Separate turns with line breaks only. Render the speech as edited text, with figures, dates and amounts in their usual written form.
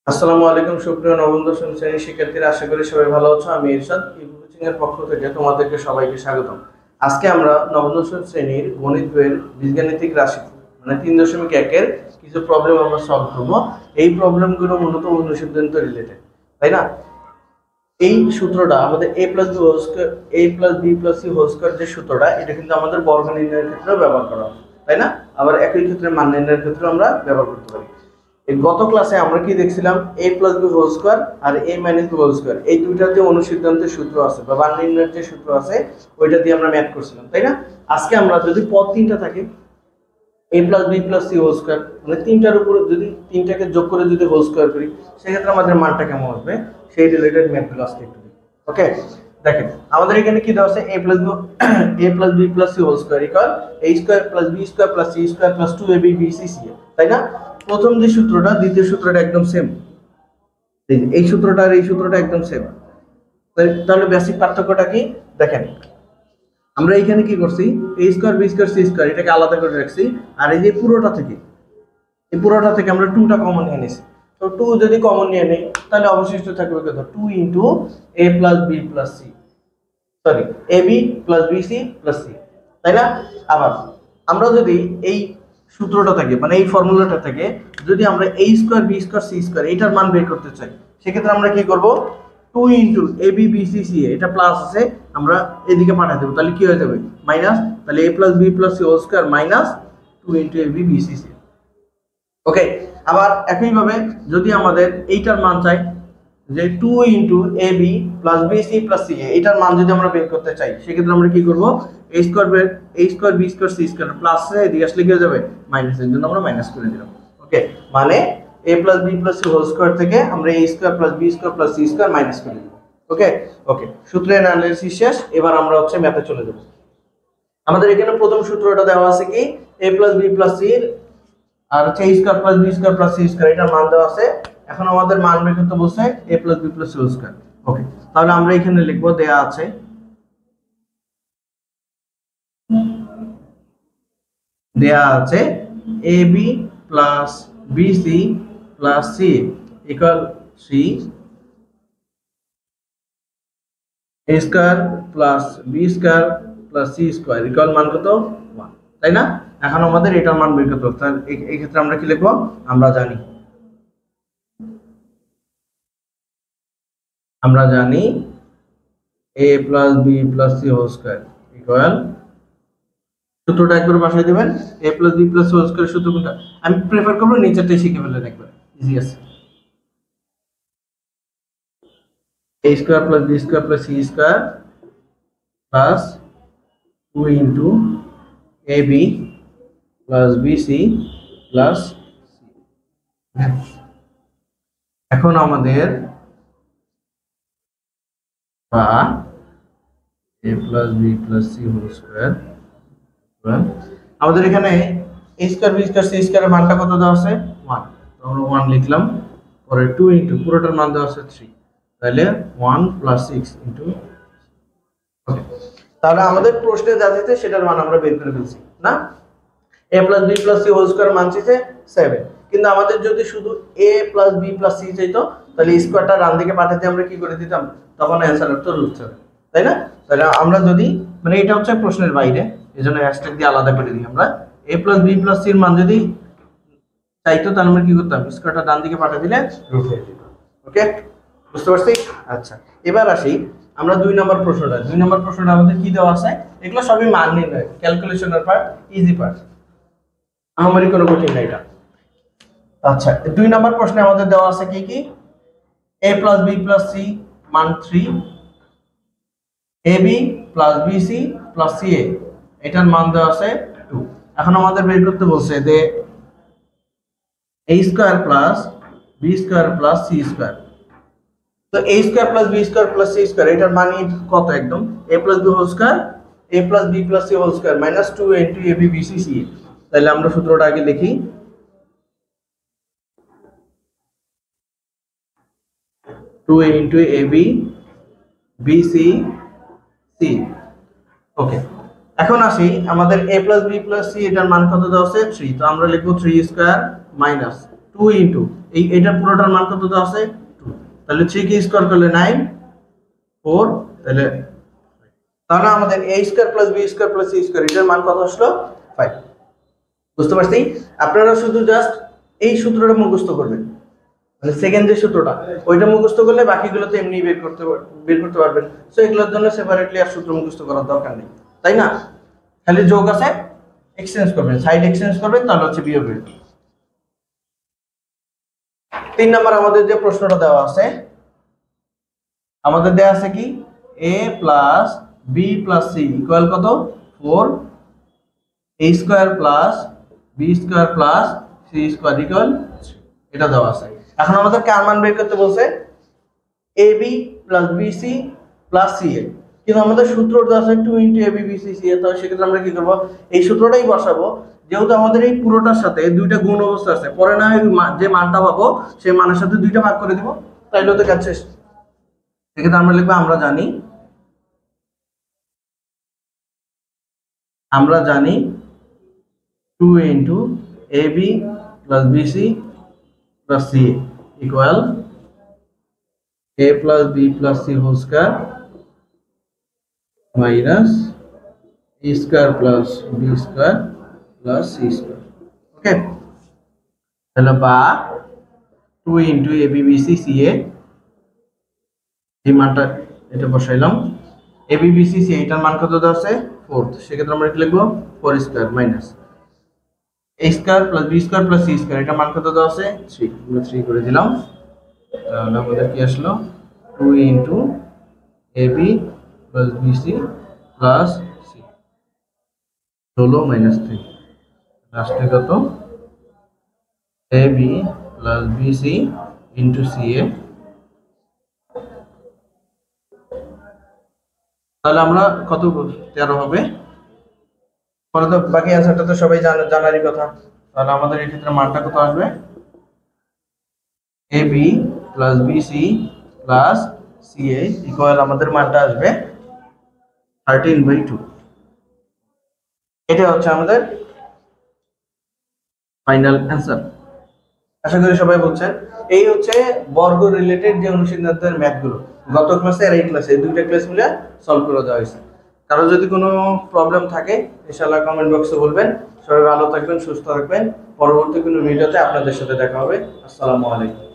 আসসালামু আলাইকুম সুপ্রিয় নবম দশম শ্রেণীর শিক্ষার্থীরা, আশা করি সবাই ভালো আছো। আমি ইরশাদ কোচিং এর পক্ষ থেকে তোমাদেরকে সবাইকে স্বাগতম। আজকে আমরা নবম দশম শ্রেণীর গণিত বইয়ের বীজগাণিতিক রাশি মানে 3.1 এর কিছু প্রবলেম আমরা সলভ করব। এই প্রবলেমগুলো মূলত অনুসিদ্ধান্ত রিলেটেড, তাই না? এই সূত্রটা আমাদের a + b whole square a + b + c whole square যে সূত্রটা, এটা কিন্তু আমাদের বর্গ নির্ণয়ের ক্ষেত্রে ব্যবহার করা হয়, তাই না? আবার একই ক্ষেত্রে মান নির্ণয়ের ক্ষেত্রে আমরা ব্যবহার করতে পারি। এই গত ক্লাসে আমরা কি দেখছিলাম, a + b হোল স্কয়ার আর a - b হোল স্কয়ার এই দুইটার যে অনুসিদ্ধান্তের সূত্র আছে বা মান নির্ণয়ের যে সূত্র আছে ওইটা দিয়ে আমরা ম্যাথ করছিলাম, তাই না? আজকে আমরা যদি পদ তিনটা থাকে a + b + c whole square মানে তিনটার উপরে যদি তিনটাকে যোগ করে যদি হোল স্কয়ার করি, সেক্ষেত্রে আমাদের মানটা কেমন আসবে সেই রিলেটেড ম্যাথগুলো আজকে একটু দেখি। ওকে, দেখেন আমাদের এখানে কি দেওয়া আছে, a + b + c whole square equal a square + b square + c square + 2ab bc ca, তাই না? প্রথম যে সূত্রটা দ্বিতীয় সূত্রটা একদম সেম, এই সূত্রটা আর এই সূত্রটা একদম সেম। তাহলে বেসিক পার্থক্যটা কি দেখেন, আমরা এখানে কি করছি, a square b square c square এটাকে আলাদা করে রাখছি, আর এই যে পুরোটা থেকে আমরা 2টা কমন নিয়ে নিছি। তো 2 যদি কমন নিয়ে নেই তাহলে অবশিষ্ট থাকবে কত, 2 a + b + c, sorry ab + bc + c, তাই না? আবার আমরা যদি এই সূত্রটা থাকে মানে এই ফর্মুলাটা থেকে যদি আমরা a square b square c square এটার মান বের করতে চাই, সেক্ষেত্রে আমরা কি করব, 2 ab bc ca এটা প্লাস আছে আমরা এদিকে পাঠিয়ে দেব, তাহলে কি হয়ে যাবে মাইনাস, তাহলে a + b + c whole square minus 2 ab bc ca। Okay, আবার একই ভাবে যদি আমাদের এইটার মান চাই যে 2 ab + bc + ca এটার মান যদি আমরা বের করতে চাই, সেক্ষেত্রে আমরা কি করব, a square b square c square plus এদিকে আসলে কি হয়ে যাবে মাইনাস, এর জন্য আমরা মাইনাস করে দিলাম। ওকে, মানে a + b + c whole square থেকে আমরা a square + b square + c square minus করে দিব। ওকে ওকে, সূত্রের অ্যানালিসিস শেষ। এবার আমরা হচ্ছে ম্যাথে চলে যাব। আমাদের এখানে প্রথম সূত্রটা দেওয়া আছে কি, a + b + c আর হচ্ছে a square + b square + c square এটার মান দেওয়া আছে। এখন আমাদের মান বের করতে বলছে a + b + c whole square. Okay, তাহলে আমরা এখানে লিখব, দেয়া আছে ab + bc + c equal 3, a square + b square + c square equal মান কত 1, তাই না? এখন আমাদের এটার মান বের করতে হবে। তাহলে এই ক্ষেত্রে আমরা কি লিখব, আমরা জানি a + b + c whole square equal, সূত্রটা একবার বসাই দিবেন, a + b + c whole square সূত্র কোনটা, আমি প্রেফার করব নিচেরটাই শিখে ফেললেন একবার, ইজি আছে। a square + b square + c square plus 2 ab + bc + c। এখন আমাদের বা a + b + c whole square, আমাদের এখানে a square b square c square এর মানটা কত দেওয়া আছে 1, তো আমরা 1 লিখলাম, পরে 2 পুরোটার মান দেওয়া আছে 3, তাহলে 1 + 6 ওকে। তাহলে আমাদের প্রশ্নে যা দিতে সেটার মান আমরা বের করে ফেলছি না, a + b + c whole square মান চাইছে 7, কিন্তু আমাদের যদি শুধু a + b + c চাইতো তাহলে স্কয়ারটা ডান দিকে পাঠাতে আমরা কি করে দিতাম, তখন অ্যানসার হতো √7, তাই না? তাহলে আমরা যদি মানে এটা হচ্ছে প্রশ্নের বাইরে, এজন্য হ্যাশট্যাগ দিয়ে আলাদা করে দিই আমরা, a + b + c এর মান যদি চাইতো তাহলে আমরা কি করতাম, স্কয়ারটা ডান দিকে পাঠিয়ে দিলে √8 দিত। ওকে, বুঝতে পারছি? আচ্ছা, এবার আসি আমরা 2 নম্বর প্রশ্নটা আমাদের কি দেওয়া আছে, এগুলো সবই মান নির্ণয়, ক্যালকুলেশনের পার্ট, ইজি পার্ট, আমারই কোনো কঠিন না এটা। আচ্ছা, 2 নম্বর প্রশ্নে আমাদের দেওয়া আছে কি কি, a + b + c মান 3, ab + bc + ca এটার মান দেওয়া আছে 2। এখন আমাদের বের করতে বলছে যে a square + b square + c square, তো a square + b square + c square এটার মান কত, একদম a + b whole square a + b + c whole square - 2 ab bc ca। তাহলে আমরা সূত্রটা আগে লিখি, 2 ab bc c। ওকে, এখন আসি আমাদের a + b + c এটার মান কত দেওয়া আছে 3, তো আমরা লিখব 3 স্কয়ার - 2 2 ইনটু এটা পুরোটার মান কত দেওয়া আছে 2, তাহলে 3 কে স্কয়ার করলে 9 4, তাহলে আমাদের a square plus b square plus c square এটার মান কত আসলো 5। বুঝতে পারছি? আপনারা শুধু জাস্ট এই সূত্রটা মুখস্থ করবেন, মানে সেকেন্ড যে সূত্রটা ওইটা মুখস্থ করলে বাকিগুলো তো এমনি বের করতে পারবেন। সো এগুলোর জন্য সেপারেটলি আর সূত্র মুখস্থ করার দরকার নেই, তাই না? খালি যোগ আছে এক্সচেঞ্জ করবেন, সাইড এক্সচেঞ্জ করবেন, তাহলে হচ্ছে বিয়োগ হবে। 3 নাম্বার আমাদের যে প্রশ্নটা দেওয়া আছে, আমাদের দেওয়া আছে কি a plus b plus c equal কত 4, a square plus b square plus c square equal, এটা দেওয়া আছে। এখন আমাদের কার মান বের করতে বলছে ab plus bc plus ca, কিন্তু আমাদের সূত্রটা আছে 2 ইনটু ab bc ca, তাহলে সেক্ষেত্রে আমরা কি করব এই সূত্রটাই বসাবো, যেহেতু আমাদের এই পুরোটার সাথে দুইটা গুণ অবস্থা আছে, পরে না যে মানটা পাবো সেই মানের সাথে দুইটা ভাগ করে দিব, তাইলে তো কাজ শেষ। সেক্ষেত্রে আমরা লিখবো আমরা জানি 2 into ab plus bc plus ca equal a plus b plus c whole square minus a square plus b square plus c square. Okay, তাহলে বা 2 ইনটু ab bc ca, এই মানটা এটা বসাইলাম, ab bc ca এটার মান কত দেওয়া আছে 4, সেক্ষেত্রে আমরা কি লিখবো 4 square minus a square plus b square plus c square এটার মান কত দেওয়া আছে 3, আমরা 3 করে দিলাম। তাহলে আমাদের কি আসলো 2 into ab plus bc plus c 16 minus 3, লাস্টে কত ab plus bc into ca। তাহলে আমরা কত 13 হবে, পরে তো বাকি অ্যানসারটা তো সবাই জানারই কথা। তাহলে আমাদের এই ক্ষেত্রে মানটা কত আসবে ab plus bc plus ca equal আমাদের মানটা আসবে 13/2। এটা হচ্ছে আমাদের ফাইনাল অ্যানসার। আশা করি সবাই বুঝছেন। এই হচ্ছে বর্গ রিলেটেড যে অনুসন্ধানের ম্যাথগুলো গত ক্লাসে আর এই ক্লাসে দুইটা ক্লাস মিলে সলভ করে দেওয়া হয়েছে। কারো যদি কোনো প্রবলেম থাকে ইনশাআল্লাহ কমেন্ট বক্সে বলবেন। সবাই ভালো থাকবেন, সুস্থ থাকবেন। পরবর্তী কোনো ভিডিওতে আপনাদের সাথে দেখা হবে। আসসালামু আলাইকুম।